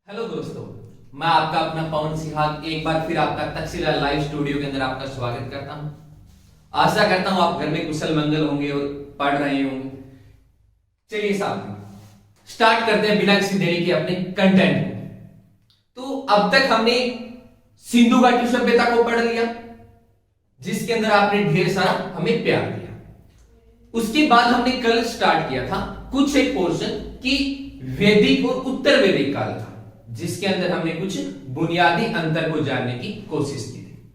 Hello दोस्तों, मैं आपका अपना पवन सिहाग एक बार फिर आपका तक्षशिला लाइव स्टूडियो के अंदर आपका स्वागत करता हूं। आशा करता हूं आप घर में कुशल मंगल होंगे और पढ़ रहे होंगे। चलिए साथियों, स्टार्ट करते हैं बिना किसी देरी के अपने कंटेंट को। तो अब तक हमने सिंधु घाटी सभ्यता को पढ़ लिया, जिसके अंदर आपने ढेर सारा हमें प्यार दिया। उसके बाद हमने कल स्टार्ट किया था कुछ एक पोर्शन की वैदिक और उत्तर वैदिक काल था, जिसके अंदर हमने कुछ बुनियादी अंतर को जानने की कोशिश की थी।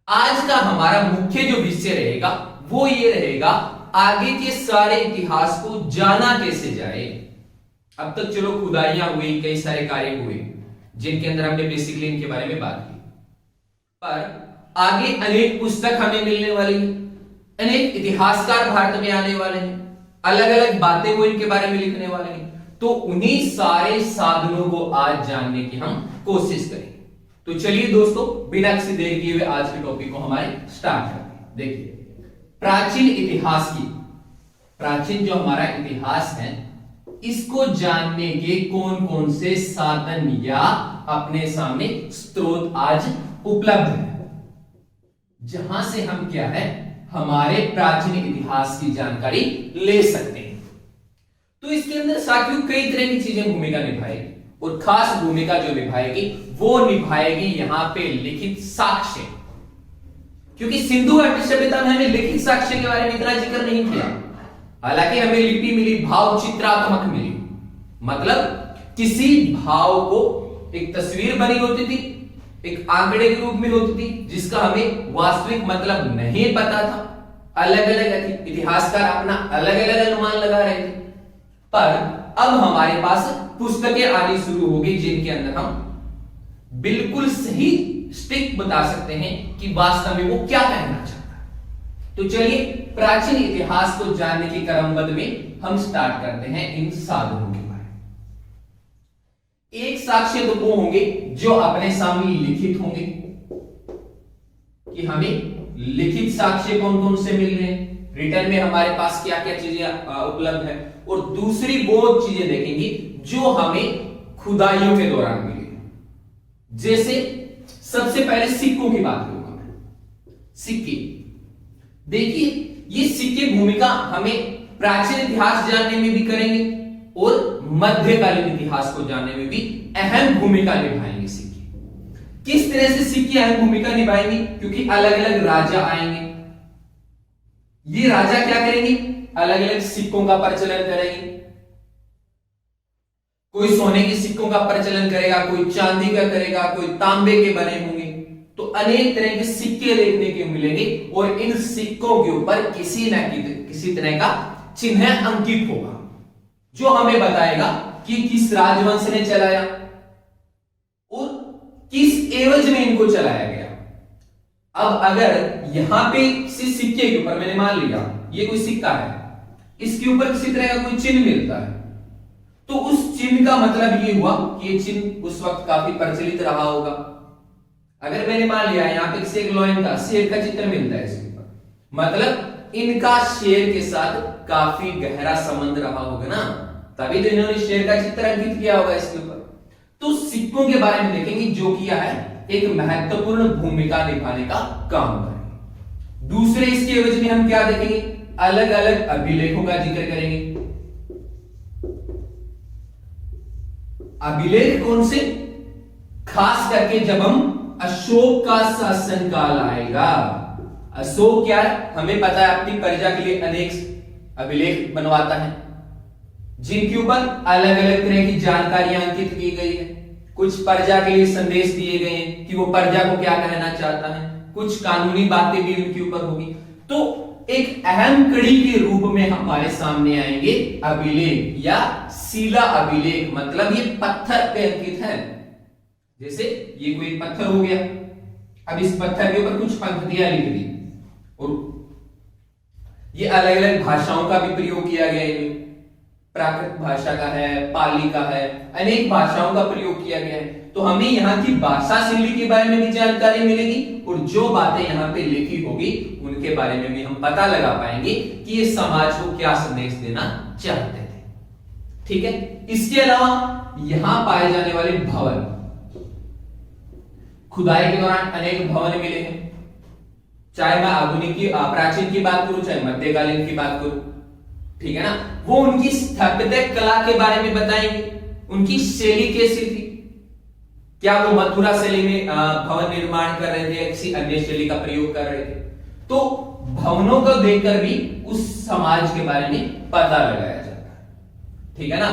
आज का हमारा मुख्य जो विषय रहेगा वो ये रहेगा, आगे के सारे इतिहास को जाना कैसे जाए। अब तक चलो खुदाइयां हुई, कई सारे कार्य हुए जिनके अंदर हमने बेसिकली इनके बारे में बात की, पर आगे अनेक पुस्तक हमें मिलने वाली है, अनेक इतिहासकार भारत में आने वाले हैं, अलग अलग बातें वो इनके बारे में लिखने वाले हैं। तो उन्हीं सारे साधनों को आज जानने की हम कोशिश करेंगे। तो चलिए दोस्तों, बिना किसी देर किए हुए आज के टॉपिक को हमारे स्टार्ट करते हैं। देखिए, प्राचीन इतिहास की प्राचीन जो हमारा इतिहास है, इसको जानने के कौन कौन से साधन या अपने सामने स्रोत आज उपलब्ध है, जहां से हम क्या है हमारे प्राचीन इतिहास की जानकारी ले सकते हैं। तो इसके अंदर साथियों कई तरह की चीजें भूमिका निभाएगी, और खास भूमिका जो निभाएगी वो निभाएगी यहां पे लिखित साक्ष्य। क्योंकि सिंधु घाटी सभ्यता में हमें लिखित साक्ष्य के बारे में इतना जिक्र नहीं किया, हालांकि हमें लिपि मिली, भाव चित्रात्मक मिली, मतलब किसी भाव को एक तस्वीर बनी होती थी, एक आंकड़े के रूप में होती थी, जिसका हमें वास्तविक मतलब नहीं पता था। अलग अलग इतिहासकार अपना अलग अलग अनुमान लगा रहे थे, पर अब हमारे पास पुस्तकें आनी शुरू होगी जिनके अंदर हम बिल्कुल सही स्टिक बता सकते हैं कि वास्तव में वो क्या कहना चाहता है। तो चलिए, प्राचीन इतिहास को जानने के क्रमबद्ध में हम स्टार्ट करते हैं इन साधनों के बारे में। एक साक्ष्य तो वो होंगे जो अपने सामने लिखित होंगे, कि हमें लिखित साक्ष्य कौन कौन से मिल रहे हैं, रिटर्न में हमारे पास क्या क्या चीजें उपलब्ध है। और दूसरी वो चीजें देखेंगे जो हमें खुदाइयों के दौरान मिली। जैसे सबसे पहले सिक्कों की बात करूंगा मैं। सिक्के, देखिए ये सिक्के भूमिका हमें प्राचीन इतिहास जानने में भी करेंगे और मध्यकालीन इतिहास को जानने में भी अहम भूमिका निभाएंगे। सिक्के किस तरह से सिक्के अहम भूमिका निभाएंगे, क्योंकि अलग अलग राजा आएंगे, ये राजा क्या करेंगे, अलग अलग सिक्कों का प्रचलन करेंगे। कोई सोने के सिक्कों का प्रचलन करेगा, कोई चांदी का करेगा, कोई तांबे के बने होंगे। तो अनेक तरह के सिक्के देखने के मिलेंगे, और इन सिक्कों के ऊपर किसी न किसी तरह का चिन्ह अंकित होगा, जो हमें बताएगा कि किस राजवंश ने चलाया और किस एवज में इनको चलाया गया। अब अगर यहां पे किसी सिक्के के ऊपर मैंने मान लिया ये कोई सिक्का है, इसके ऊपर किसी तरह का कोई चिन्ह मिलता है, तो उस चिन्ह का मतलब ये हुआ कि ये चिन्ह उस वक्त काफी प्रचलित रहा होगा। अगर मैंने मान लिया यहां पे किसी एक लॉयन का, शेर का चित्र मिलता है इसके ऊपर, मतलब इनका शेर के साथ काफी गहरा संबंध रहा होगा ना, तभी तो इन्होंने शेर का चित्र अंकित किया होगा इसके ऊपर। तो सिक्कों के बारे में देखेंगे जो किया है एक महत्वपूर्ण भूमिका निभाने का काम करेंगे। दूसरे इसके एवज में हम क्या देखेंगे, अलग अलग अभिलेखों का जिक्र करेंगे। अभिलेख कौन से, खास करके जब हम अशोक का शासनकाल आएगा। अशोक क्या है, हमें पता है अपनी प्रजा के लिए अनेक अभिलेख बनवाता है, जिनके ऊपर अलग अलग तरह की जानकारियां अंकित की गई है। कुछ प्रजा के लिए संदेश दिए गए हैं कि वो प्रजा को क्या कहना चाहता है, कुछ कानूनी बातें भी उनके ऊपर होगी। तो एक अहम कड़ी के रूप में हमारे सामने आएंगे अभिलेख या शिला अभिलेख, मतलब ये पत्थर पे अंकित है। जैसे ये कोई पत्थर हो गया, अब इस पत्थर के ऊपर कुछ पंक्तियां लिख दी, और ये अलग अलग भाषाओं का भी प्रयोग किया गया है। प्राकृत भाषा का है, पाली का है, अनेक भाषाओं का प्रयोग किया गया है। तो हमें यहाँ की भाषा शैली के बारे में भी जानकारी मिलेगी, और जो बातें यहाँ पे लिखी होगी उनके बारे में भी हम पता लगा पाएंगे कि ये समाज को क्या संदेश देना चाहते थे। ठीक है। इसके अलावा यहां पाए जाने वाले भवन, खुदाई के दौरान अनेक भवन मिले हैं, चाहे मैं आधुनिक की प्राचीन की बात करूं चाहे मध्यकालीन की बात करूं, ठीक है ना। वो उनकी स्थापत्य कला के बारे में बताएंगे, उनकी शैली कैसी थी, क्या वो मथुरा शैली में भवन निर्माण कर रहे थे या किसी अन्य शैली का प्रयोग कर रहे थे। तो भवनों को देखकर भी उस समाज के बारे में पता लगाया जाता है, ठीक है ना।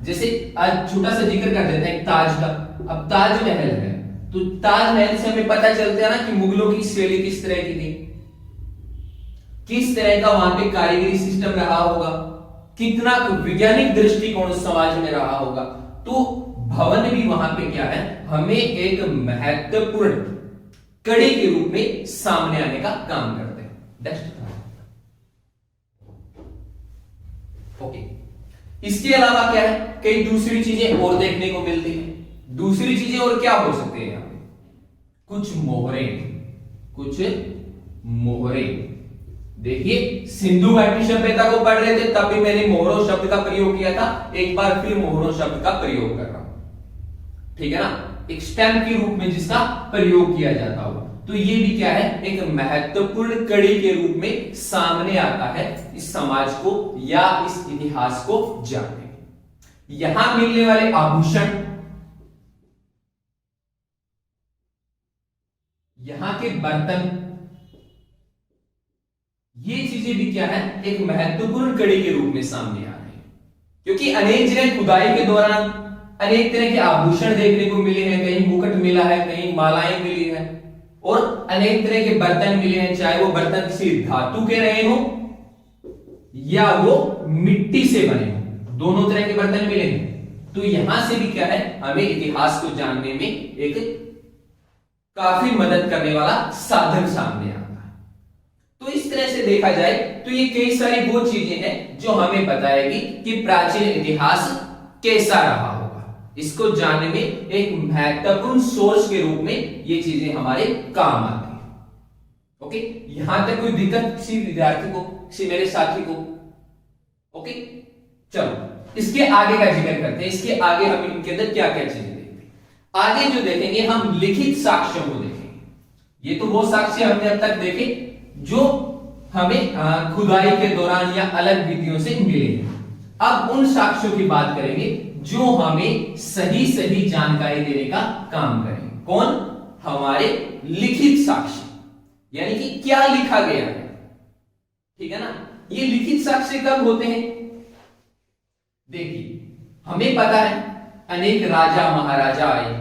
जैसे आज छोटा सा जिक्र कर देते हैं ताज का। अब ताजमहल है तो ताजमहल से हमें पता चलता है ना कि मुगलों की शैली किस तरह की थी, किस तरह का वहां पे कारीगरी सिस्टम रहा होगा, कितना वैज्ञानिक दृष्टिकोण उस समाज में रहा होगा। तो भवन भी वहां पे क्या है, हमें एक महत्वपूर्ण कड़ी के रूप में सामने आने का काम करते हैं। ओके, इसके अलावा क्या है, कई दूसरी चीजें और देखने को मिलती हैं। दूसरी चीजें और क्या हो सकते हैं, यहां पे कुछ मोहरे। देखिए, सिंधु घाटी सभ्यता को पढ़ रहे थे तब भी मैंने मोहरों शब्द का प्रयोग किया था, एक बार फिर मोहरों शब्द का प्रयोग कर रहा हूं, ठीक है ना। एक स्टैम्प के रूप में जिसका प्रयोग किया जाता हो, तो ये भी क्या है, एक महत्वपूर्ण कड़ी के रूप में सामने आता है इस समाज को या इस इतिहास को जानने में। यहां मिलने वाले आभूषण, यहां के बर्तन, ये चीजें भी क्या है, एक महत्वपूर्ण कड़ी के रूप में सामने आ रही है। क्योंकि अनेक जगह खुदाई के दौरान अनेक तरह के आभूषण देखने को मिले हैं, कहीं मुकुट मिला है, कहीं मालाएं मिली है और अनेक तरह के बर्तन मिले हैं, चाहे वो बर्तन किसी धातु के रहे हो या वो मिट्टी से बने हो, दोनों तरह के बर्तन मिले हैं। तो यहां से भी क्या है, हमें इतिहास को जानने में एक काफी मदद करने वाला साधन सामने आता है। तो इस तरह से देखा जाए तो ये कई सारी वो चीजें हैं जो हमें बताएगी कि प्राचीन इतिहास कैसा रहा होगा। इसको जानने में एक महत्वपूर्ण सोर्स के रूप में ये चीजें हमारे काम आती है। ओके, यहां तक कोई दिक्कत किसी विद्यार्थी को, किसी मेरे साथी को? ओके, चलो इसके आगे का जिक्र करते हैं। इसके आगे हम इनके अंदर क्या क्या चीजें देखते हैं। आगे जो देखेंगे हम लिखित साक्ष्यों को देखेंगे। ये तो वो साक्ष्य हमने अब तक देखे जो हमें खुदाई के दौरान या अलग विधियों से मिले हैं। अब उन साक्ष्यों की बात करेंगे जो हमें सही सही जानकारी देने का काम करेंगे। कौन? हमारे लिखित साक्ष्य, यानी कि क्या लिखा गया है, ठीक है ना। ये लिखित साक्ष्य कब होते हैं? देखिए, हमें पता है अनेक राजा महाराजा आए।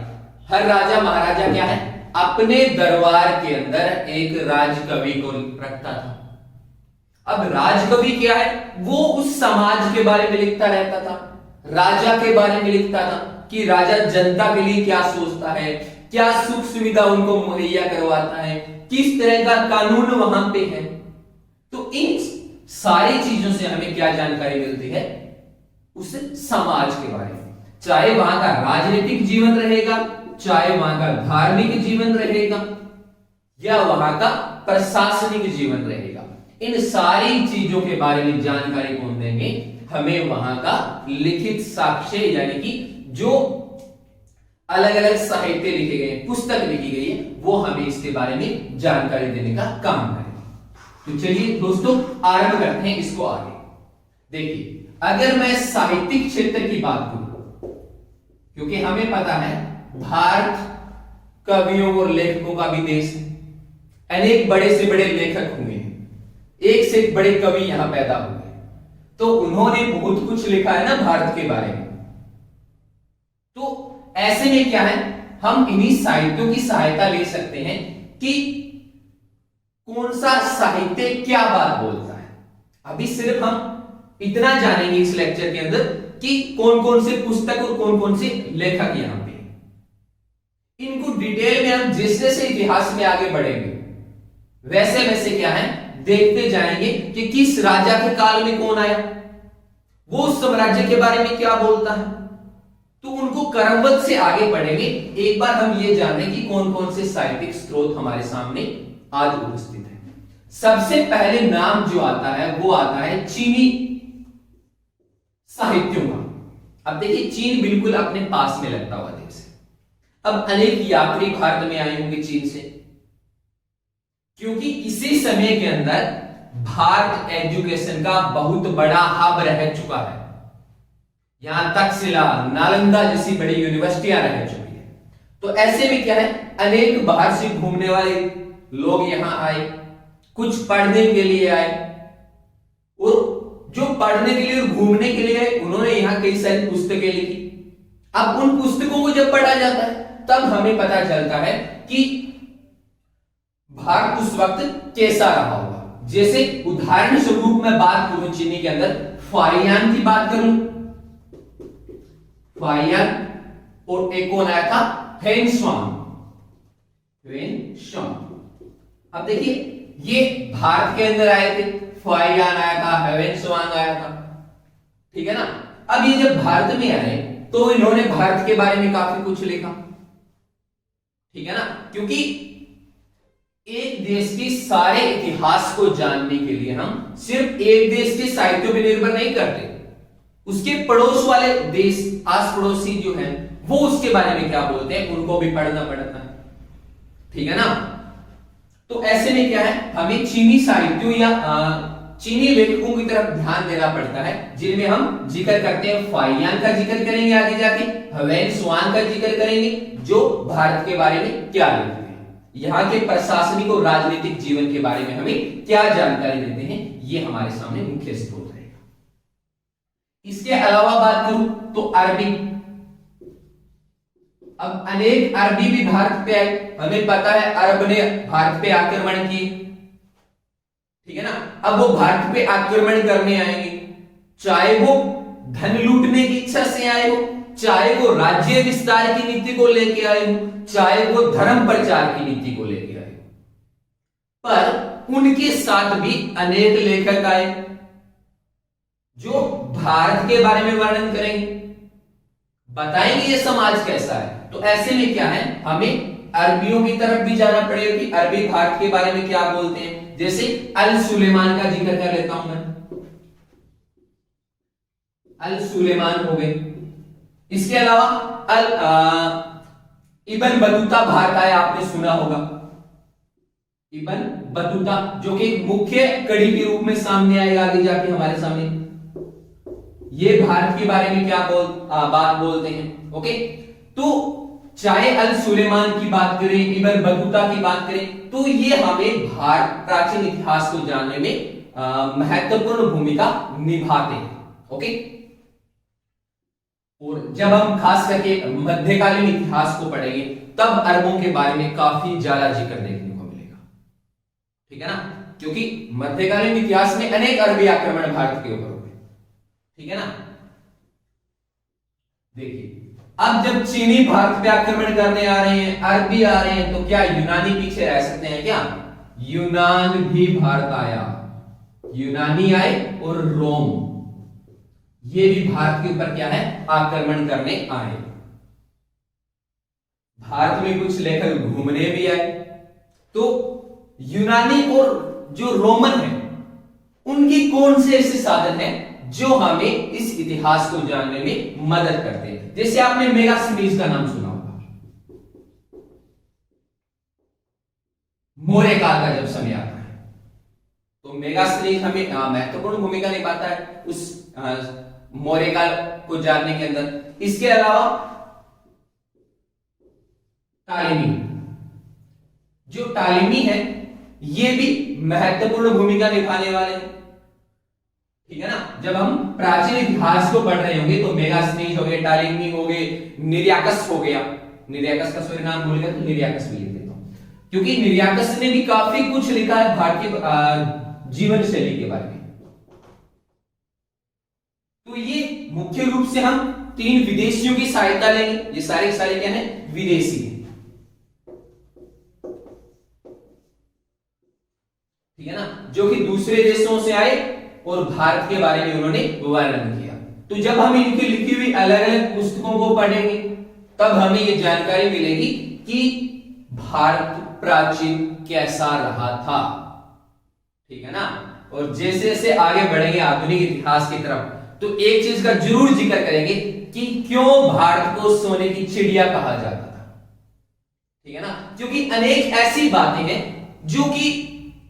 हर राजा महाराजा क्या है, अपने दरबार के अंदर एक राजकवि को रखता था। अब राजकवि क्या है, वो उस समाज के बारे में लिखता रहता था, राजा के बारे में लिखता था कि राजा जनता के लिए क्या सोचता है, क्या सुख सुविधा उनको मुहैया करवाता है, किस तरह का कानून वहां पे है। तो इन सारी चीजों से हमें क्या जानकारी मिलती है, उस समाज के बारे में। चाहे वहां का राजनीतिक जीवन रहेगा, चाहे वहां का धार्मिक जीवन रहेगा या वहां का प्रशासनिक जीवन रहेगा, इन सारी चीजों के बारे में जानकारी कौन देंगे? हमें वहां का लिखित साक्ष्य, यानी कि जो अलग अलग साहित्य लिखे गए, पुस्तक लिखी गई है, वो हमें इसके बारे में जानकारी देने का काम करेगी। तो चलिए दोस्तों आरंभ करते हैं इसको आगे। देखिए, अगर मैं साहित्यिक क्षेत्र की बात करूं, क्योंकि हमें पता है भारत कवियों और लेखकों का भी देश है, अनेक बड़े से बड़े लेखक हुए हैं, एक से एक बड़े कवि यहां पैदा हुए, तो उन्होंने बहुत कुछ लिखा है ना भारत के बारे में। तो ऐसे में क्या है, हम इन्हीं साहित्यों की सहायता ले सकते हैं कि कौन सा साहित्य क्या बात बोलता है। अभी सिर्फ हम इतना जानेंगे इस लेक्चर के अंदर कि कौन कौन से पुस्तक और कौन कौन से लेखक यहां पे। इनको डिटेल में हम जैसे जैसे इतिहास में आगे बढ़ेंगे वैसे वैसे क्या है देखते जाएंगे कि किस राजा के काल में कौन आया, वो उस साम्राज्य के बारे में क्या बोलता है। तो उनको क्रमबद्ध से आगे बढ़ेंगे। एक बार हम ये जानें कि कौन कौन से साहित्यिक स्रोत हमारे सामने आज उपस्थित है। सबसे पहले नाम जो आता है वो आता है चीनी साहित्यों का। अब देखिए चीन बिल्कुल अपने पास में लगता हुआ देश है। अब अनेक यात्री भारत में आए होंगे चीन से, क्योंकि इसी समय के अंदर भारत एजुकेशन का बहुत बड़ा हब रह चुका है। यहां तक्षशिला, नालंदा जैसी बड़ी यूनिवर्सिटियां रह चुकी है। तो ऐसे में क्या है, अनेक बाहर से घूमने वाले लोग यहां आए, कुछ पढ़ने के लिए आए, और जो पढ़ने के लिए और घूमने के लिए आए उन्होंने यहां कई सारी पुस्तकें लिखी। अब उन पुस्तकों को जब पढ़ा जाता है तब हमें पता चलता है कि भारत उस वक्त कैसा रहा होगा। जैसे उदाहरण स्वरूप मैं बात करूं, चीनी के अंदर फाहियान की बात करूं, फाहियान, और एक कौन आया था, हेन स्वांग। अब देखिए ये भारत के अंदर आए थे, फाहियान आया था, हेन स्वांग आया था, ठीक है ना। अब ये जब भारत में आए तो इन्होंने भारत के बारे में काफी कुछ लिखा, ठीक है ना, क्योंकि एक देश के सारे इतिहास को जानने के लिए हम सिर्फ एक देश के साहित्य पर निर्भर नहीं करते, उसके पड़ोस वाले देश, आस पड़ोसी जो हैं वो उसके बारे में क्या बोलते हैं उनको भी पढ़ना पड़ता है, ठीक है ना। तो ऐसे में क्या है, हमें चीनी साहित्यों या चीनी लेखकों की तरफ ध्यान देना पड़ता है, जिनमें हम जिक्र करते हैं, फाहियान का जिक्र करेंगे आगे जाके, हेन स्वांग का जिक्र करेंगे, जो भारत के बारे में क्या लिखते हैं, यहाँ के प्रशासनिक और राजनीतिक जीवन के बारे में हमें क्या जानकारी देते हैं, ये हमारे सामने मुख्य स्रोत रहेगा। इसके अलावा बात करूं तो अरबी, अब अनेक अरबी भी भारत पे आए। हमें पता है अरब ने भारत पे आक्रमण की, ठीक है ना। अब वो भारत पे आक्रमण करने आएंगे, चाहे वो धन लूटने की इच्छा से आए हो, चाहे वो राज्य विस्तार की नीति को लेके आए हो, चाहे वो धर्म प्रचार की नीति को लेके आए हो, पर उनके साथ भी अनेक लेखक आए जो भारत के बारे में वर्णन करेंगे, बताएंगे ये समाज कैसा है। तो ऐसे में क्या है, हमें अरबियों की तरफ भी जाना पड़ेगा कि अरबी भारत के बारे में क्या बोलते हैं। जैसे अल सुलेमान का जिक्र कर लेता हूं मैं, अल सुलेमान हो गए। इसके अलावा इब्न बतूता भारत आया, आपने सुना होगा, इब्न बतूता, जो कि मुख्य कड़ी के रूप में सामने आएगा आगे जाके हमारे सामने। ये भारत के बारे में क्या बात बोलते हैं, ओके। तो चाहे अल सुलेमान की बात करें, इब्न बतूता की बात करें, तो ये हमें भारत प्राचीन इतिहास को जानने में महत्वपूर्ण भूमिका निभाते हैं, ओके। और जब हम खास करके मध्यकालीन इतिहास को पढ़ेंगे तब अरबों के बारे में काफी ज्यादा जिक्र देखने को मिलेगा, ठीक है ना, क्योंकि मध्यकालीन इतिहास में अनेक अरबी आक्रमण भारत के ऊपर हुए, ठीक है ना। देखिए अब जब चीनी भारत पे आक्रमण करने आ रहे हैं, अरबी आ रहे हैं, तो क्या यूनानी पीछे रह सकते हैं क्या? यूनान भी भारत आया, यूनानी आए और रोम, ये भी भारत के ऊपर क्या है, आक्रमण करने आए। भारत में कुछ लेखक घूमने भी आए। तो यूनानी और जो रोमन है उनकी कौन से ऐसे साधन है जो हमें इस इतिहास को जानने में मदद करते हैं। जैसे आपने मेगास्थनीज का नाम सुना होगा, मौर्य काल का जब समय आता है तो मेगास्थनीज हमें महत्वपूर्ण भूमिका निभाता है उस मौर्य काल को जानने के अंदर। इसके अलावा टालेमी, जो टालेमी है ये भी महत्वपूर्ण भूमिका निभाने वाले हैं, ठीक है ना। जब हम प्राचीन इतिहास को पढ़ रहे होंगे तो मेगास्थनीज हो गए, टालेमी हो गए, निर्याकस हो गया, निर्याकस का सॉरी नाम भूल गया तो निर्याकस भी लिख देता हूं, क्योंकि निर्याकस ने भी काफी कुछ लिखा है भारतीय जीवन शैली के बारे में। तो ये मुख्य रूप से हम 3 विदेशियों की सहायता लेंगे, ये सारे सारे क्या है, विदेशी है, ठीक है ना, जो कि दूसरे देशों से आए और भारत के बारे में उन्होंने वर्णन किया। तो जब हम इनकी लिखी हुई अलग अलग पुस्तकों को पढ़ेंगे तब हमें यह जानकारी मिलेगी कि भारत प्राचीन कैसा रहा था, ठीक है ना। और जैसे जैसे आगे बढ़ेंगे आधुनिक इतिहास की तरफ तो एक चीज का जरूर जिक्र करेंगे कि क्यों भारत को सोने की चिड़िया कहा जाता था। ठीक है ना, क्योंकि अनेक ऐसी बातें हैं जो कि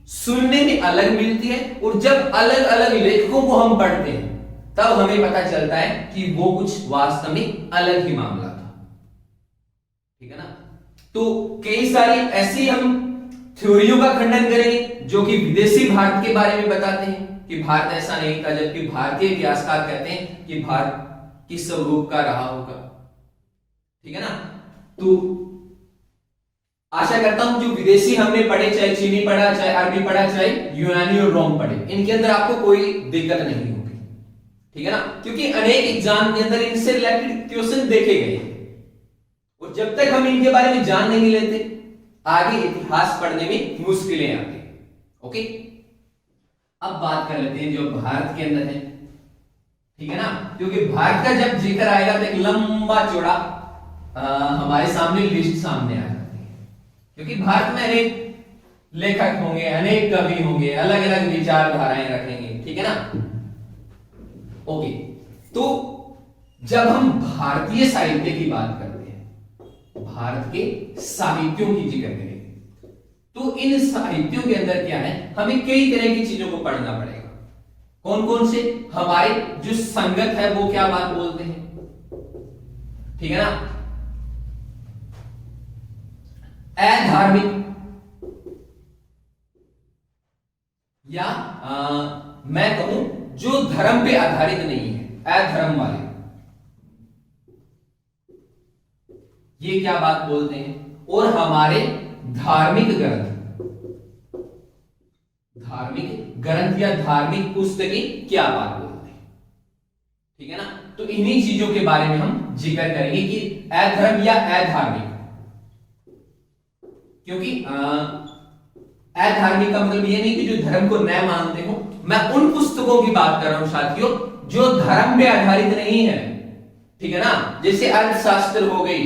सुनने में अलग मिलती है और जब अलग अलग लेखकों को हम पढ़ते हैं तब हमें पता चलता है कि वो कुछ वास्तव में अलग ही मामला था। ठीक है ना, तो कई सारी ऐसी हम थ्योरियों का खंडन करेंगे जो कि विदेशी भारत के बारे में बताते हैं कि भारत ऐसा नहीं था, जबकि भारतीय इतिहासकार कहते हैं कि भारत किस स्वरूप का रहा होगा। ठीक है ना, तो आशा करता हूं जो विदेशी हमने पढ़े, चाहे चीनी पढ़ा, चाहे अरबी पढ़ा, चाहे यूनानी और रोम पढ़े, इनके अंदर आपको कोई दिक्कत नहीं होगी। ठीक है ना, क्योंकि अनेक एग्जाम के अंदर इनसे रिलेटेड क्वेश्चन देखे गए और जब तक हम इनके बारे में जान नहीं लेते आगे इतिहास पढ़ने में मुश्किलें आती। ओके, अब बात कर लेते हैं जो भारत के अंदर है। ठीक है ना, क्योंकि भारत का जब जिक्र आएगा तो एक लंबा चौड़ा हमारे सामने लिस्ट सामने आ जाती है, क्योंकि भारत में अनेक लेखक होंगे, अनेक कवि होंगे, अलग अलग विचारधाराएं रखेंगे। ठीक है ना, ओके, तो जब हम भारतीय साहित्य की बात करते हैं, भारत के साहित्यों की जिक्र करेंगे, तो इन साहित्यों के अंदर क्या है, हमें कई तरह की चीजों को पढ़ना पड़ेगा। कौन कौन से, हमारे जो संगत है वो क्या बात बोलते हैं। ठीक है ना, अधार्मिक या मैं कहूं जो धर्म पे आधारित नहीं है, अधर्म वाले, ये क्या बात बोलते हैं। और हमारे धार्मिक ग्रंथ या धार्मिक पुस्तकें क्या बात बोलते हैं। ठीक है ना, तो इन्हीं चीजों के बारे में हम जिक्र करेंगे कि अधर्म या अधार्मिक, क्योंकि अधार्मिक का मतलब ये नहीं कि जो धर्म को न मानते हो, मैं उन पुस्तकों की बात कर रहा हूं साथियों जो धर्म पे आधारित नहीं है। ठीक है ना, जैसे अर्थशास्त्र हो गई,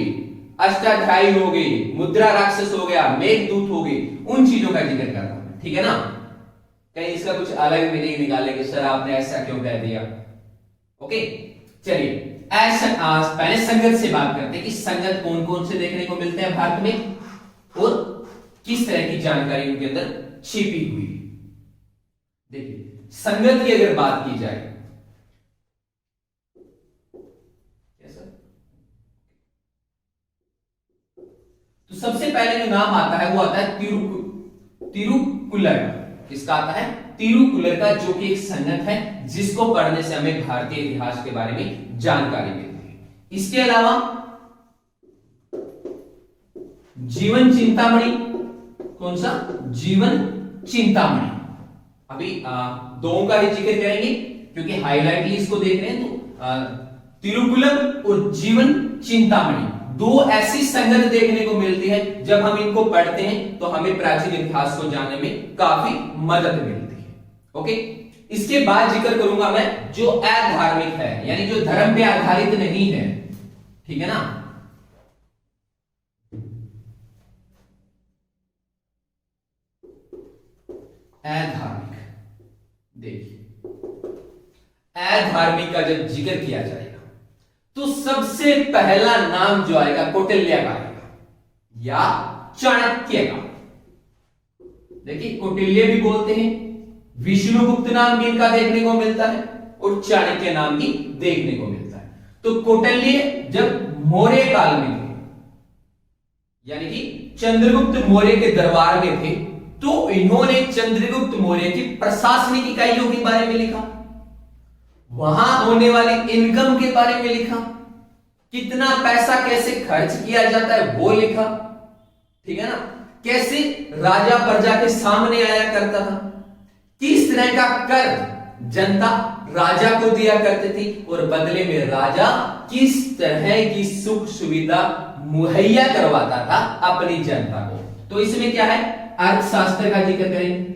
अष्टाध्यायी हो गई, मुद्रा राक्षस हो गया, मेघदूत हो गई, उन चीजों का जिक्र कर रहा हूं। ठीक है ना, कहीं इसका कुछ अलग मीनिंग निकाले कि सर आपने ऐसा क्यों कह दिया। ओके, चलिए ऐसा पहले संगत से बात करते हैं कि संगत कौन कौन से देखने को मिलते हैं भारत में और किस तरह की जानकारी उनके अंदर छिपी हुई। देखिए, संगत की अगर बात की जाए, तो सबसे पहले जो नाम आता है वो आता है तिरुकुलर। किसका आता है? तिरुकुलर का, जो कि एक संगत है जिसको पढ़ने से हमें भारतीय इतिहास के बारे में जानकारी मिलती है। इसके अलावा जीवन चिंतामणि, कौन सा? जीवन चिंतामणि। अभी दो का ही जिक्र करेंगे क्योंकि हाईलाइटली इसको देख रहे हैं। तो तिरुकुलम और जीवन चिंतामणि दो ऐसी संगत देखने को मिलती है, जब हम इनको पढ़ते हैं तो हमें प्राचीन इतिहास को जानने में काफी मदद मिलती है। ओके, इसके बाद जिक्र करूंगा मैं जो अधार्मिक है, यानी जो धर्म पे आधारित नहीं है। ठीक है ना, अधार्मिक। देखिए, अधार्मिक का जब जिक्र किया जाएगा तो सबसे पहला नाम जो आएगा कौटिल्य का आएगा या चाणक्य का। देखिए, कौटिल्य भी बोलते हैं, विष्णुगुप्त नाम भी इनका देखने को मिलता है और चाणक्य नाम भी देखने को मिलता है। तो कौटिल्य जब मौर्य काल में थे, यानी कि चंद्रगुप्त मौर्य के दरबार में थे, तो इन्होंने चंद्रगुप्त मौर्य की प्रशासनिक इकाइयों के बारे में लिखा, वहां होने वाली इनकम के बारे में लिखा, कितना पैसा कैसे खर्च किया जाता है वो लिखा। ठीक है ना, कैसे राजा प्रजा के सामने आया करता था, किस तरह का कर जनता राजा को दिया करती थी और बदले में राजा किस तरह की सुख सुविधा मुहैया करवाता था अपनी जनता को। तो इसमें क्या है, अर्थशास्त्र का जिक्र करेंगे।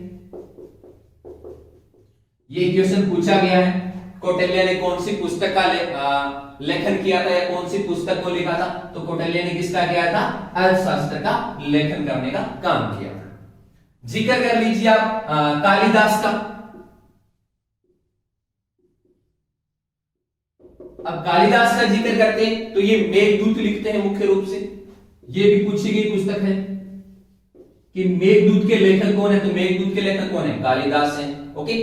ये क्वेश्चन पूछा गया है, कौटिल्य ने कौन सी पुस्तक का लेखन किया था या कौन सी पुस्तक को लिखा था? तो कौटिल्य ने किसका किया था? अर्थशास्त्र का लेखन करने का काम किया था। जिक्र कर लीजिए आप कालिदास का। अब कालिदास का जिक्र करते हैं तो ये मेघदूत लिखते हैं मुख्य रूप से। ये भी पूछी गई पुस्तक है कि मेघदूत के लेखक कौन है, तो मेघदूत के लेखक कौन है, कालिदास हैं। ओके,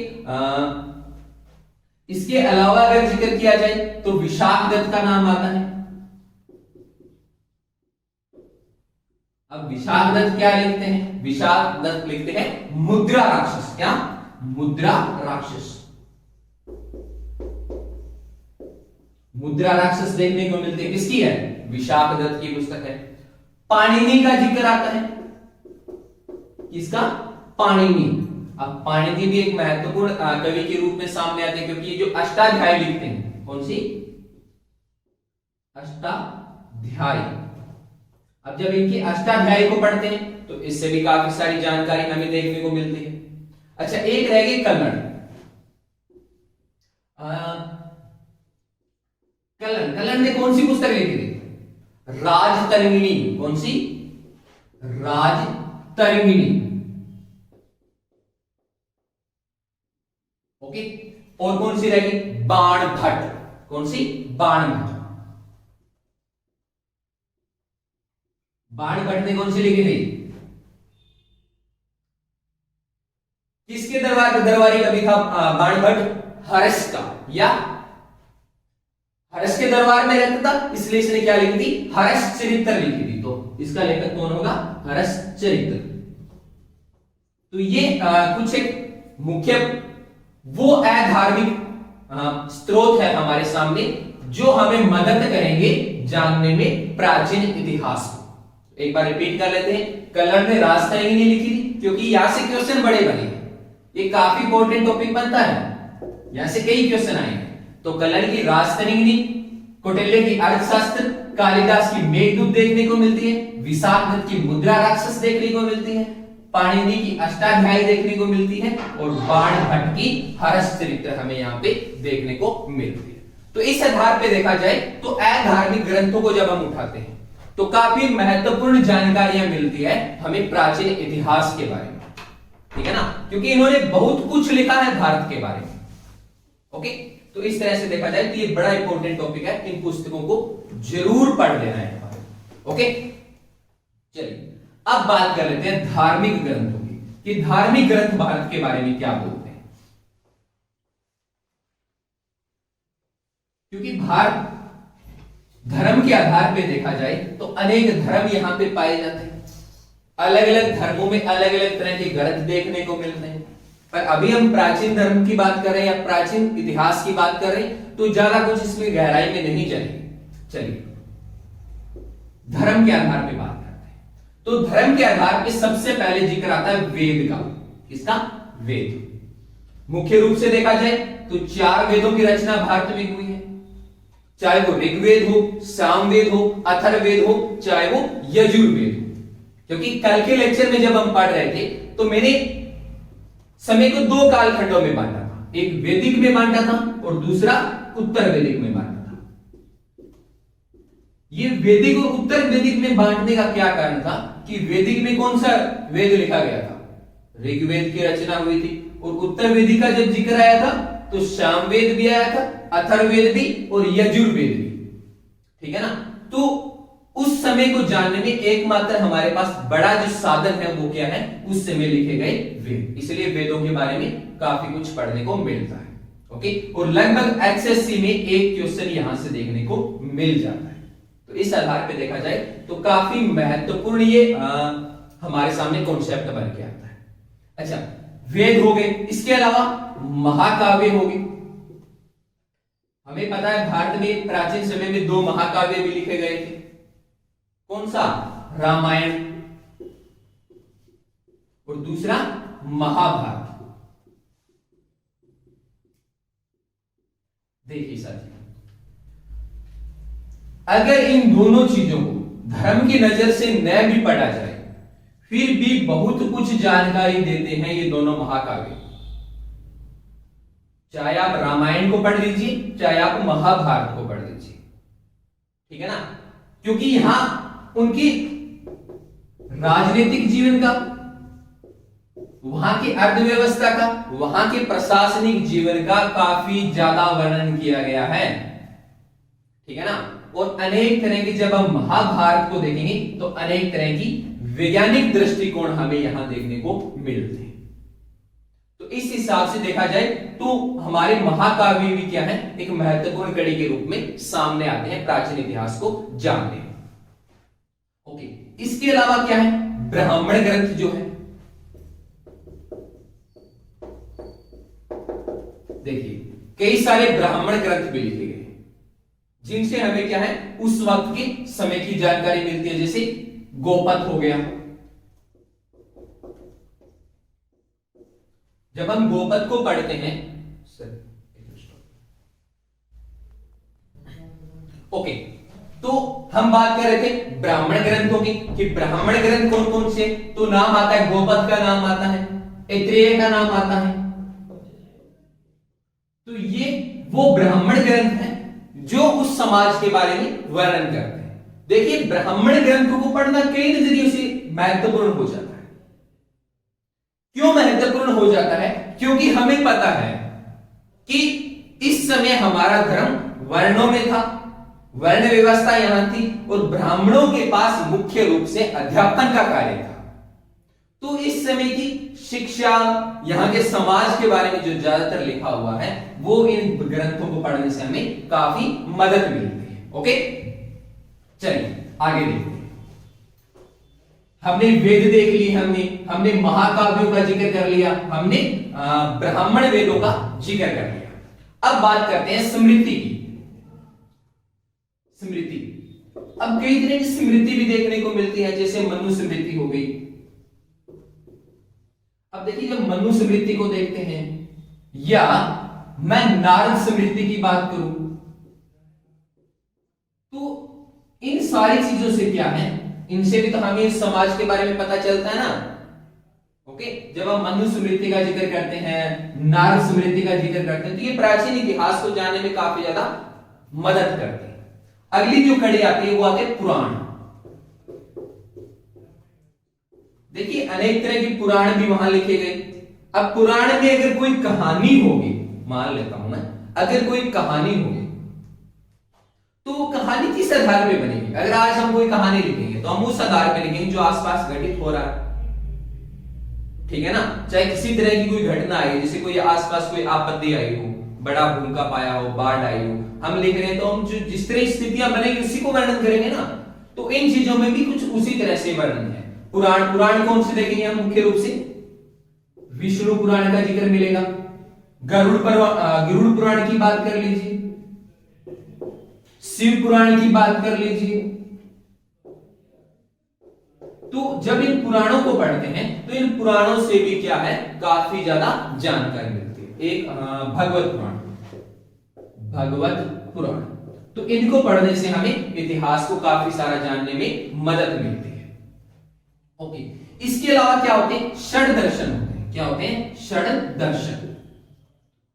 इसके अलावा अगर जिक्र किया जाए तो विशाखदत्त का नाम आता है। अब विशाखदत्त क्या लिखते हैं, विशाखदत्त लिखते हैं मुद्रा राक्षस। क्या, मुद्रा राक्षस। मुद्रा राक्षस देखने को मिलते हैं, किसकी है, विशाखदत्त की पुस्तक है। पाणिनि का जिक्र आता है, किसका, पाणिनि। अब पाणिनि भी एक महत्वपूर्ण कवि के रूप में सामने आते हैं, क्योंकि ये जो अष्टाध्यायी लिखते हैं, कौन सी, अष्टाध्यायी। अब जब इनकी अष्टाध्यायी को पढ़ते हैं तो इससे भी काफी सारी जानकारी हमें देखने को मिलती है। अच्छा, एक रह गई कल्हड़। कल्हड़ ने कौन सी पुस्तक लिखी थी, राजतरंगिणी। कौन सी, राजतरंगिणी। ओके, और कौन सी रहेगी, बाणभट्ट। कौन सी, बाणभट्ट। बाणभट्ट ने कौन सी लिखी थी, किसके दरबार का दरबारी कवि था बाणभट्ट, हर्ष का, या हर्ष के दरबार में रहता था, इसलिए इसने क्या लिखी थी, हर्ष चरित्र लिखी थी। तो इसका लेखक कौन होगा, हर्ष चरित्र। तो ये कुछ एक मुख्य वो अधार्मिक स्रोत है हमारे सामने जो हमें मदद करेंगे जानने में प्राचीन इतिहास को। एक बार रिपीट कर लेते हैं, कल्हड़ ने राजतरंगिणी लिखी थी, क्योंकि यहां से क्वेश्चन बड़े बने, ये काफी इंपॉर्टेंट टॉपिक बनता है, यहां से कई क्वेश्चन आएंगे। तो कल्हड़ की राजतरंगिणी, कौटिल्य की अर्थशास्त्र, कालिदास की मेघदूत देखने को मिलती है, विशाखदत्त की मुद्रा राक्षस देखने को मिलती है, पाणिनि की अष्टाध्यायी देखने को मिलती है, और बाणभट्ट की हर्ष चरित्र हमें यहाँ पे देखने को मिलती है। तो इस आधार पे देखा जाए तो अधार्मिक ग्रंथों को जब हम उठाते हैं तो काफी महत्वपूर्ण जानकारियां मिलती है हमें प्राचीन इतिहास के बारे में, ठीक है ना, क्योंकि इन्होंने बहुत कुछ लिखा है भारत के बारे में। ओके, तो इस तरह से देखा जाए तो ये बड़ा इंपॉर्टेंट टॉपिक है, इन पुस्तकों को जरूर पढ़ लेना है। ओके, चलिए अब बात कर लेते हैं धार्मिक ग्रंथों की, कि धार्मिक ग्रंथ भारत के बारे में क्या बोलते हैं। क्योंकि भारत धर्म के आधार पे देखा जाए तो अनेक धर्म यहां पे पाए जाते हैं, अलग अलग धर्मों में अलग अलग तरह के ग्रंथ देखने को मिलते हैं। पर अभी हम प्राचीन धर्म की बात कर रहे हैं या प्राचीन इतिहास की बात कर रहे हैं, तो ज्यादा कुछ इसमें गहराई में नहीं जाएंगे। चलिए धर्म के आधार पे बात करते हैं। तो धर्म के आधार पे सबसे पहले जिक्र आता है वेद का। किसका, वेद। मुख्य रूप से देखा जाए तो 4 वेदों की रचना भारत में हुई है, चाहे वो ऋग्वेद हो, सामवेद हो, अथर्ववेद हो, चाहे वो यजुर्वेद हो। क्योंकि कल के लेक्चर में जब हम पढ़ रहे थे तो मैंने समय को 2 कालखंडों में बांटा था, एक वैदिक में बांटा था और दूसरा उत्तर वैदिक में बांटा था। ये वैदिक और उत्तर वैदिक में बांटने का क्या कारण था कि वैदिक में कौन सा वेद लिखा गया था, ऋग्वेद की रचना हुई थी, और उत्तर वैदिक का जब जिक्र आया था तो सामवेद भी आया था, अथर्ववेद भी और यजुर्वेद भी, ठीक है ना। तो उस समय को जानने में एकमात्र हमारे पास बड़ा जो साधन है वो क्या है, उस समय लिखे गए वेद, इसलिए वेदों के बारे में काफी कुछ पढ़ने को मिलता है। ओके, और लगभग एचएससी में एक क्वेश्चन यहां से देखने को मिल जाता है। तो इस आधार पे देखा जाए तो काफी महत्वपूर्ण ये हमारे सामने कॉन्सेप्ट बन के आता है। अच्छा, वेद हो गए, इसके अलावा महाकाव्य हो गए। हमें पता है भारत में प्राचीन समय में 2 महाकाव्य भी लिखे गए थे। कौन सा, रामायण और दूसरा महाभारत। देखिए साथियों, अगर इन दोनों चीजों को धर्म की नजर से न भी पढ़ा जाए फिर भी बहुत कुछ जानकारी देते हैं ये दोनों महाकाव्य। चाहे आप रामायण को पढ़ लीजिए, चाहे आप महाभारत को पढ़ लीजिए, ठीक है ना, क्योंकि यहां उनकी राजनीतिक जीवन का, वहां की अर्थव्यवस्था का, वहां के प्रशासनिक जीवन का काफी ज्यादा वर्णन किया गया है। ठीक है ना। और अनेक तरह की, जब हम महाभारत को देखेंगे तो अनेक तरह की वैज्ञानिक दृष्टिकोण हमें यहां देखने को मिलते हैं। तो इस हिसाब से देखा जाए तो हमारे महाकाव्य भी क्या है, एक महत्वपूर्ण कड़ी के रूप में सामने आते हैं प्राचीन इतिहास को जानने में। ओके, इसके अलावा क्या है, ब्राह्मण ग्रंथ जो है, देखिए कई सारे ब्राह्मण ग्रंथ भी लिखे गए जिनसे हमें क्या है, उस वक्त के समय की जानकारी मिलती है। जैसे गोपद हो गया, जब हम गोपद को पढ़ते हैं, ओके, तो हम बात कर रहे थे ब्राह्मण ग्रंथों की कि ब्राह्मण ग्रंथ कौन कौन से, तो नाम आता है, गोपद का नाम आता है, ऐत्रेय का नाम आता है। तो ये वो ब्राह्मण ग्रंथ हैं जो उस समाज के बारे में वर्णन करते हैं। देखिए ब्राह्मण ग्रंथों को पढ़ना कई नजरियों से महत्वपूर्ण हो जाता है। क्यों महत्वपूर्ण हो जाता है? क्योंकि हमें पता है कि इस समय हमारा धर्म वर्णों में था, वर्ण व्यवस्था यहां थी और ब्राह्मणों के पास मुख्य रूप से अध्यापन का कार्य था। तो इस समय की शिक्षा, यहां के समाज के बारे में जो ज्यादातर लिखा हुआ है वो इन ग्रंथों को पढ़ने से हमें काफी मदद मिलती है। ओके, चलिए आगे देखते हैं। हमने वेद देख ली, हमने महाकाव्यों का जिक्र कर लिया, हमने ब्राह्मण वेदों का जिक्र कर लिया। अब बात करते हैं स्मृति की। स्मृति, अब कई तरह की स्मृति भी देखने को मिलती है, जैसे मनु स्मृति हो गई। अब देखिए जब मनु स्मृति को देखते हैं या मैं नारद स्मृति की बात करूं तो इन सारी चीजों से क्या है, इनसे भी तो हमें समाज के बारे में पता चलता है ना। ओके, जब हम मनु स्मृति का जिक्र करते हैं, नारद स्मृति का जिक्र करते हैं, तो ये प्राचीन इतिहास को जानने में काफी ज्यादा मदद करते हैं। अगली जो कड़ी आती है वो आते हैं पुराण। देखिए अनेक तरह के पुराण भी वहां लिखे गए। अब पुराण में अगर कोई कहानी होगी, मान लेता हूं मैं, अगर कोई कहानी होगी तो वो कहानी किस आधार पे बनेगी? अगर आज हम कोई कहानी लिखेंगे तो हम उस आधार पे लिखेंगे जो आसपास घटित हो रहा है, ठीक है ना। चाहे किसी तरह की कोई घटना आई, जैसे कोई आसपास कोई आपत्ति आई हो, बड़ा भूकंप आया हो, बाढ़ आई हो, हम लिख रहे हैं तो हम जो जिस तरह स्थितियां बनेगी उसी को वर्णन करेंगे ना। तो इन चीजों में भी कुछ उसी तरह से वर्णन है। पुराण कौन से देखेंगे हम? मुख्य रूप से विष्णु पुराण का जिक्र मिलेगा, गरुड़ पुराण की बात कर लीजिए, शिव पुराण की बात कर लीजिए। तो जब इन पुराणों को पढ़ते हैं तो इन पुराणों से भी क्या है, काफी ज्यादा जानकारी मिलती है। एक भगवत पुराण, तो इनको पढ़ने से हमें इतिहास को काफी सारा जानने में मदद मिलती है। ओके, इसके अलावा क्या होते हैं? षड दर्शन होते हैं। क्या होते हैं? षड दर्शन।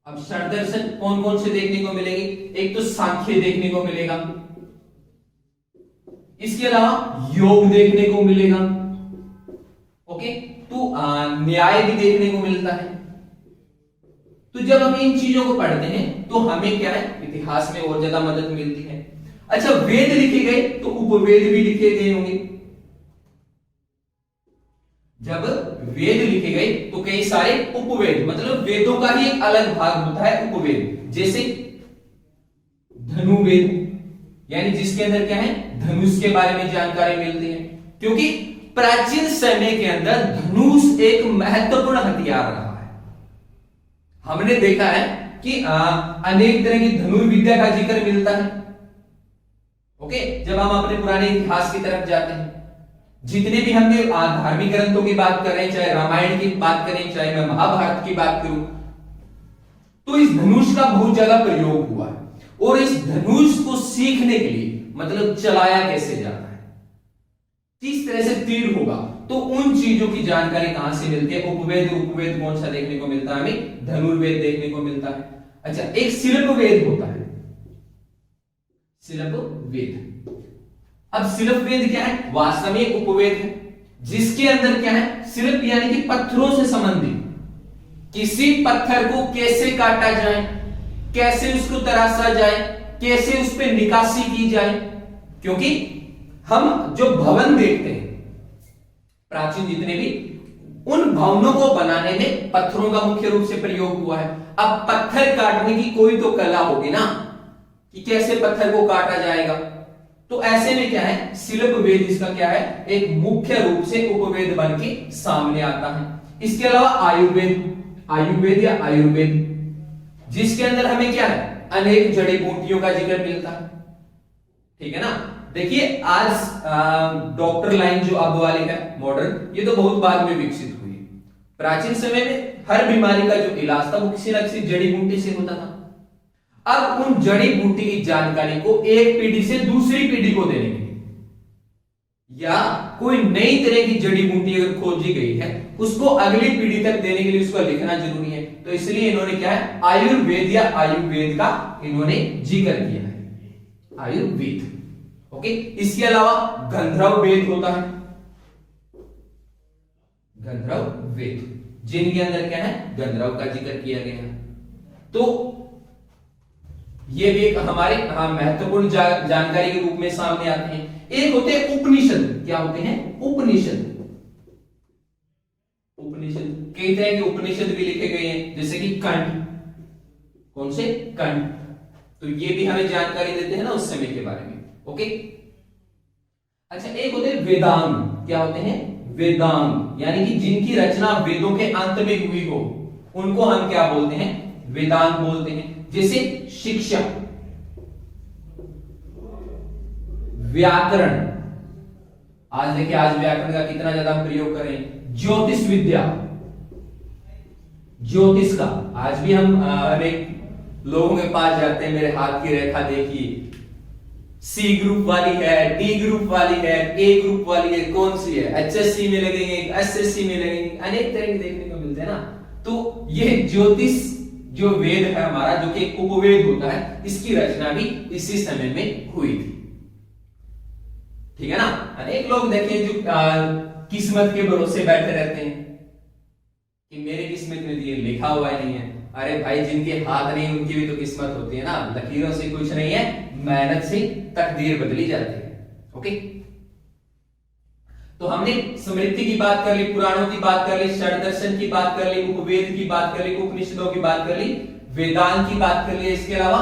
अब षड दर्शन कौन कौन से देखने को मिलेंगे? एक तो सांख्य देखने को मिलेगा, इसके अलावा योग देखने को मिलेगा, ओके, तो न्याय भी देखने को मिलता है। तो जब हम इन चीजों को पढ़ते हैं तो हमें क्या है, इतिहास में और ज्यादा मदद मिलती है। अच्छा, वेद लिखे गए तो उपवेद भी लिखे गए होंगे। जब वेद लिखे गए तो कई सारे उपवेद, मतलब वेदों का ही एक अलग भाग होता है उपवेद। जैसे धनुर्वेद, यानी जिसके अंदर क्या है, धनुष के बारे में जानकारी मिलती है, क्योंकि प्राचीन समय के अंदर धनुष एक महत्वपूर्ण हथियार रहा है। हमने देखा है कि अनेक तरह की धनुर्विद्या का जिक्र मिलता है। ओके, जब हम अपने पुराने इतिहास की तरफ जाते हैं, जितने भी हमने धार्मिक ग्रंथों की बात कर रहे हैं, चाहे रामायण की बात करें, चाहे मैं महाभारत की बात करूं, तो इस धनुष का बहुत ज्यादा प्रयोग हुआ है। और इस धनुष को सीखने के लिए, मतलब चलाया कैसे जाता है, किस तरह से तीर होगा, तो उन चीजों की जानकारी कहां से मिलती है? उपवेद कौन सा देखने को मिलता है हमें? धनुर्वेद देखने को मिलता है। अच्छा, एक शिल्प वेद होता है, शिल्प वेद। अब शिल्प वेद क्या है? वास्तव में एक उपवेद है जिसके अंदर क्या है, शिल्प यानी कि पत्थरों से संबंधित, किसी पत्थर को कैसे काटा जाए, कैसे उसको तराशा जाए, कैसे उस पर निकासी की जाए, क्योंकि हम जो भवन देखते हैं प्राचीन जितने भी, उन भवनों को बनाने में पत्थरों का मुख्य रूप से प्रयोग हुआ है। अब पत्थर काटने की कोई तो कला होगी ना, कि कैसे पत्थर को काटा जाएगा। तो ऐसे में क्या है, शिल्प वेद इसका क्या है, एक मुख्य रूप से उपवेद बन के सामने आता है। इसके अलावा आयुर्वेद या आयुर्वेद, जिसके अंदर हमें क्या है, अनेक जड़ी बूटियों का जिक्र मिलता है। ठीक है ना। देखिए आज डॉक्टर लाइन जो अब वाली है मॉडर्न, ये तो बहुत बाद में विकसित हुई। प्राचीन समय में हर बीमारी का जो इलाज था वो किसी न किसी जड़ी बूटी से होता था। अब उन जड़ी बूटी की जानकारी को एक पीढ़ी से दूसरी पीढ़ी को देने के लिए, या कोई नई तरह की जड़ी बूटी अगर खोजी गई है उसको अगली पीढ़ी तक देने के लिए उसको लिखना जरूरी है। तो इसलिए इन्होंने क्या है, आयुर्वेद या आयुर्वेद का इन्होंने जिक्र किया है, आयुर्वेद। ओके। इसके अलावा गंधर्व वेद होता है, गंधर्व वेद, जिनके अंदर क्या है, गंधर्व का जिक्र किया गया है। तो ये भी एक हमारे महत्वपूर्ण जानकारी के रूप में सामने आते हैं। एक होते हैं उपनिषद। क्या होते हैं, उपनिषद। उपनिषद कई तरह के उपनिषद भी लिखे गए हैं, जैसे कि कंठ। कौन से, कंठ। तो ये भी हमें जानकारी देते हैं ना उस समय के बारे में। ओके। अच्छा, एक होते हैं वेदांग। क्या होते हैं, वेदांग, यानी कि जिनकी रचना वेदों के अंत में हुई हो, उनको हम क्या बोलते हैं, वेदांग बोलते हैं। जैसे शिक्षा, व्याकरण। आज देखिए, आज व्याकरण का कितना ज्यादा प्रयोग करें। ज्योतिष विद्या, ज्योतिष का आज भी हम अनेक लोगों के पास जाते हैं, मेरे हाथ की रेखा देखिए, सी ग्रुप वाली है, डी ग्रुप वाली है, ए ग्रुप वाली है, कौन सी है, एचएससी में लगेंगे, एसएससी में लगेंगे, अनेक तरह के देखने को मिलते हैं ना। तो ये ज्योतिष जो वेद है हमारा, जो कि एक उपवेद होता है, इसकी रचना भी इसी समय में हुई थी। ठीक है ना। अनेक लोग देखें जो किस्मत के भरोसे बैठे रहते हैं कि मेरे किस्मत में ये लिखा हुआ ही नहीं है। अरे भाई, जिनके हाथ नहीं उनकी भी तो किस्मत होती है ना, लकीरों से कुछ नहीं है, मेहनत से तकदीर बदली जाती है। ओके। तो हमने स्मृति की बात कर ली, पुराणों की बात कर ली, षड दर्शन की बात कर ली, उपवेद की बात कर ली, उपनिषदों की बात कर ली, वेदांत की बात कर ली, इसके अलावा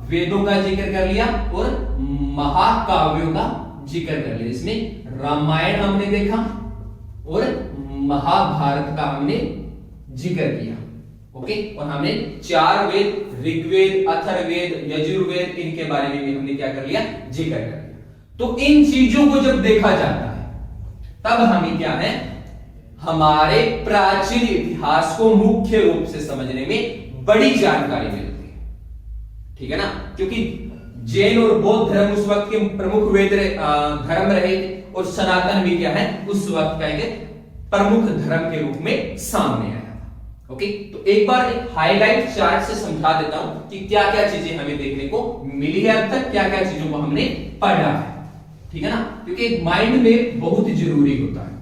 वेदों का जिक्र कर लिया और महाकाव्यों का जिक्र कर लिया। इसमें रामायण हमने देखा और महाभारत का हमने जिक्र किया। ओके। और हमने 4 वेद, ऋग्वेद, अथर्ववेद, यजुर्वेद, इनके बारे में भी हमने क्या कर लिया, जिक्र कर लिया। तो इन चीजों को जब देखा जाता है तब हमें क्या है, हमारे प्राचीन इतिहास को मुख्य रूप से समझने में बड़ी जानकारी मिलती है। ठीक है ना। क्योंकि जैन और बौद्ध धर्म उस वक्त के प्रमुख वेद धर्म रहे थे, और सनातन भी क्या है, उस वक्त का एक प्रमुख धर्म के रूप में सामने आया था। ओके। तो एक बार एक हाईलाइट चार्ट से समझा देता हूं कि क्या क्या चीजें हमें देखने को मिली है अब तक, क्या क्या चीजों को हमने पढ़ा है। ठीक है ना, क्योंकि माइंड में बहुत जरूरी होता है।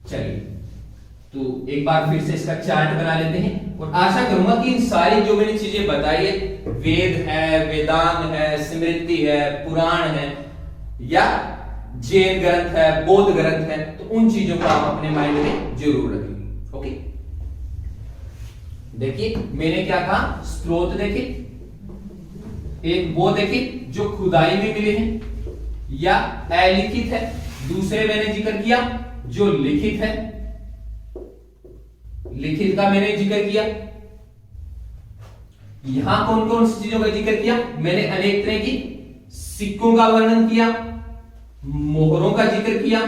चलिए, तो एक बार फिर से इसका चार्ट बना लेते हैं, और आशा करूंगा कि इन सारी जो मैंने चीजें बताई है, वेद है, वेदांत है, स्मृति है, पुराण है, या जैन ग्रंथ है, बौद्ध ग्रंथ है, तो उन चीजों को आप अपने माइंड में जरूर रखेंगे। ओके। देखिए, मैंने क्या कहा, स्रोत देखे, एक वो देखे जो खुदाई में मिले हैं या अलिखित है, दूसरे मैंने जिक्र किया जो लिखित है, लिखित का मैंने जिक्र किया। यहां कौन कौन सी चीजों का जिक्र किया, मैंने अनेक तरह की सिक्कों का वर्णन किया, मोहरों का जिक्र किया,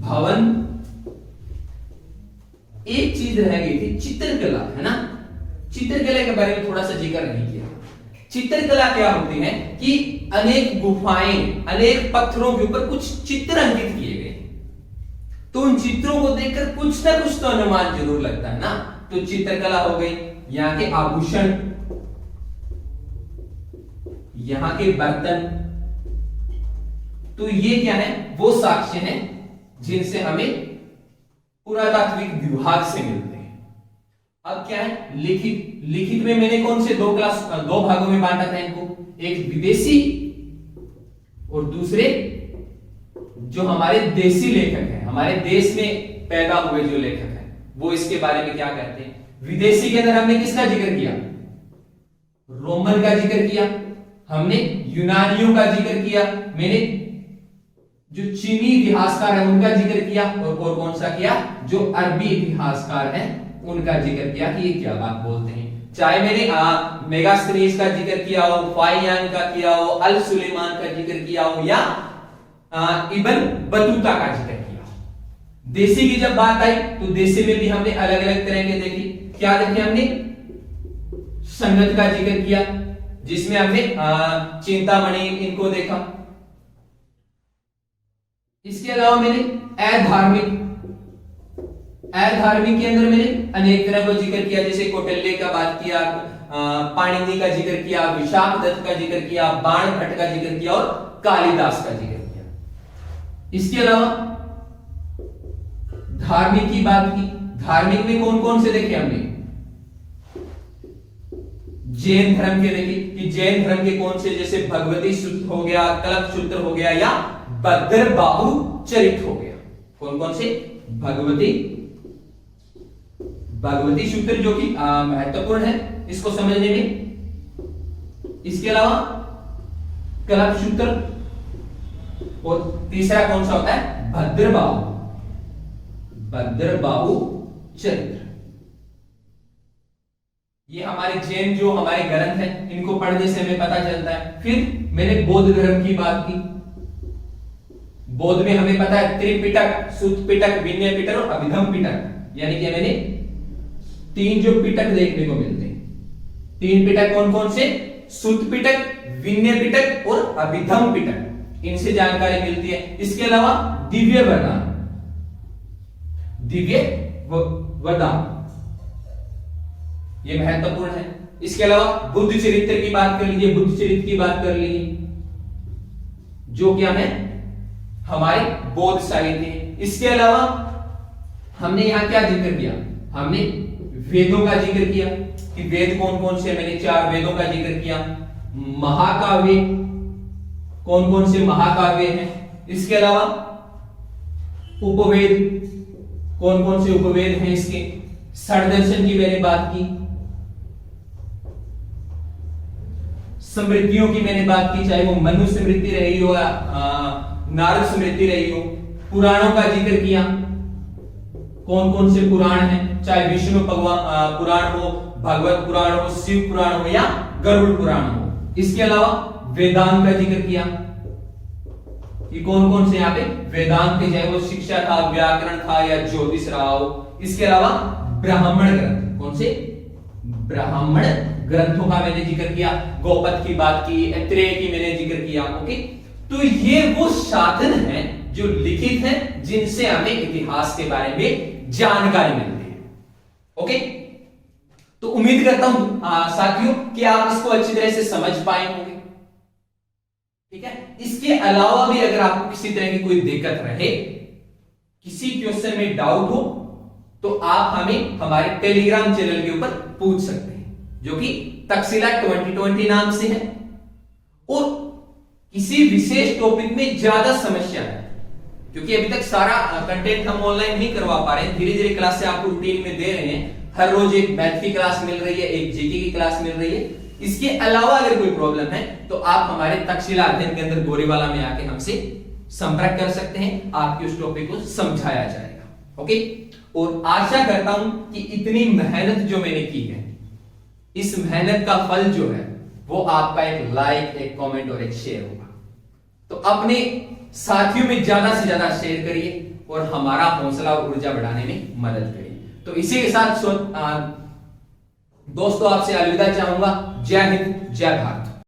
भवन, एक चीज रह गई थी, चित्रकला, है ना। चित्रकला के बारे में थोड़ा सा जिक्र नहीं किया। चित्रकला क्या होती है कि अनेक गुफाएं, अनेक पत्थरों के ऊपर कुछ चित्र अंकित किए गए, तो उन चित्रों को देखकर कुछ ना कुछ तो अनुमान जरूर लगता है ना। तो चित्रकला हो गई, यहाँ के आभूषण, यहाँ के बर्तन, तो ये क्या है, वो साक्ष्य हैं जिनसे हमें पुरातात्विक विभाग से मिलते हैं। अब क्या है लिखित। लिखित में मैंने कौन से दो भागों में बांटा था इनको, एक विदेशी और दूसरे जो हमारे देसी लेखक हैं, हमारे देश में पैदा हुए जो लेखक हैं, वो इसके बारे में क्या कहते हैं। विदेशी के अंदर हमने किसका जिक्र किया, रोमन का जिक्र किया, हमने यूनानियों का जिक्र किया, मैंने जो चीनी इतिहासकार है उनका जिक्र किया, और कौन सा किया, जो अरबी इतिहासकार हैं उनका जिक्र किया कि ये क्या बात बोलते हैं। चाहे मैंने मेगास्थनीज का जिक्र किया हो, फाइयान का किया हो, अल सुलेमान का जिक्र किया हो, या इब्न बतूता का जिक्र किया हो। देसी की जब बात आई तो देसी में भी हमने अलग अलग तरह के देखी। क्या देखे हमने, संगत का जिक्र किया जिसमें हमने चिंतामणि इनको देखा। इसके अलावा मैंने अधार्मिक के अंदर मैंने अनेक तरह को जिक्र किया, जैसे कौटिल्य का बात किया, पाणिनि का जिक्र किया, विशाखदत्त का जिक्र किया, बाणभट्ट का जिक्र किया और कालिदास का जिक्र किया। इसके अलावा धार्मिक की बात की। धार्मिक में कौन कौन से देखे हमने, जैन धर्म के देखे कि जैन धर्म के कौन से, जैसे भगवती सूत्र हो गया, कल्प सूत्र हो गया, या भद्रबाहु चरित हो गया। कौन कौन से, भगवती सूत्र जो कि महत्वपूर्ण है इसको समझने में। इसके अलावा कल्प सूत्र, और तीसरा कौन सा होता है, भद्रबाहु चरित्र। ये हमारे जैन जो हमारे ग्रंथ हैं इनको पढ़ने से हमें पता चलता है। फिर मैंने बौद्ध धर्म की बात की। बौद्ध में हमें पता है त्रिपिटक, सुत्त पिटक, विनय पिटक और अभिधम पिटक, यानी कि मैंने 3 जो पिटक देखने को मिलते हैं। 3 पिटक कौन कौन से, सुत्त पिटक, विनय पिटक और अभिधम पिटक, इनसे जानकारी मिलती है। इसके अलावा दिव्य वरदान, ये महत्वपूर्ण है। इसके अलावा बुद्ध चरित्र की बात कर लीजिए, बुद्ध चरित्र की बात कर लीजिए, जो क्या है हमारे बौद्ध साहित्य है। इसके अलावा हमने यहां क्या जिक्र किया, हमने वेदों का जिक्र किया कि वेद कौन कौन से, मैंने 4 वेदों का जिक्र किया। महाकाव्य, कौन कौन से महाकाव्य हैं। इसके अलावा उपवेद, कौन कौन से उपवेद हैं इसके। षड्दर्शन की मैंने बात की, स्मृतियों की मैंने बात की, चाहे वो मनु स्मृति रही हो या नारद स्मृति रही हो। पुराणों का जिक्र किया, कौन कौन से पुराण हैं, चाहे विष्णु भगवान पुराण हो, भागवत पुराण हो, शिव पुराण हो या गरुड़ पुराण हो। इसके अलावा वेदांत का जिक्र किया कि कौन कौन से यहाँ पे वेदांत के, चाहे वो शिक्षा था, व्याकरण था या ज्योतिष रहा हो। इसके अलावा ब्राह्मण ग्रंथ, कौन से, ब्राह्मण ग्रंथों का मैंने जिक्र किया। गौपद की बात की, ऐत्रेय की मैंने जिक्र किया। ओके, तो ये वो साधन हैं जो लिखित हैं जिनसे हमें इतिहास के बारे में जानकारी मिलती है। ओके, तो उम्मीद करता हूं साथियों कि आप इसको अच्छी तरह से समझ पाए होंगे। ठीक है, इसके अलावा भी अगर आपको किसी तरह की कोई दिक्कत रहे, किसी क्वेश्चन में डाउट हो, तो आप हमें हमारे टेलीग्राम चैनल के ऊपर पूछ सकते हैं, जो कि तक्षशिला 2020 नाम से है। और किसी विशेष टॉपिक में ज्यादा समस्या है, क्योंकि अभी तक सारा कंटेंट हम ऑनलाइन नहीं करवा पा रहे हैं, धीरे धीरे क्लास से आपको रूटीन में दे रहे हैं। हर रोज एक मैथ की क्लास मिल रही है, एक जीके की क्लास मिल रही है। इसके अलावा अगर कोई प्रॉब्लम है तो आप हमारे तक्षशिला अध्ययन केंद्र गोरेवाला में आके हमसे संपर्क कर सकते हैं, आपके उस टॉपिक को समझाया जाएगा। ओके, और आशा करता हूं कि इतनी मेहनत जो मैंने की है, इस मेहनत का फल जो है वो आपका एक लाइक, एक कमेंट और एक शेयर होगा। तो अपने साथियों में ज्यादा से ज्यादा शेयर करिए और हमारा हौसला और ऊर्जा बढ़ाने में मदद करिए। तो इसी के साथ दोस्तों आपसे अलविदा चाहूंगा। जय हिंद, जय भारत।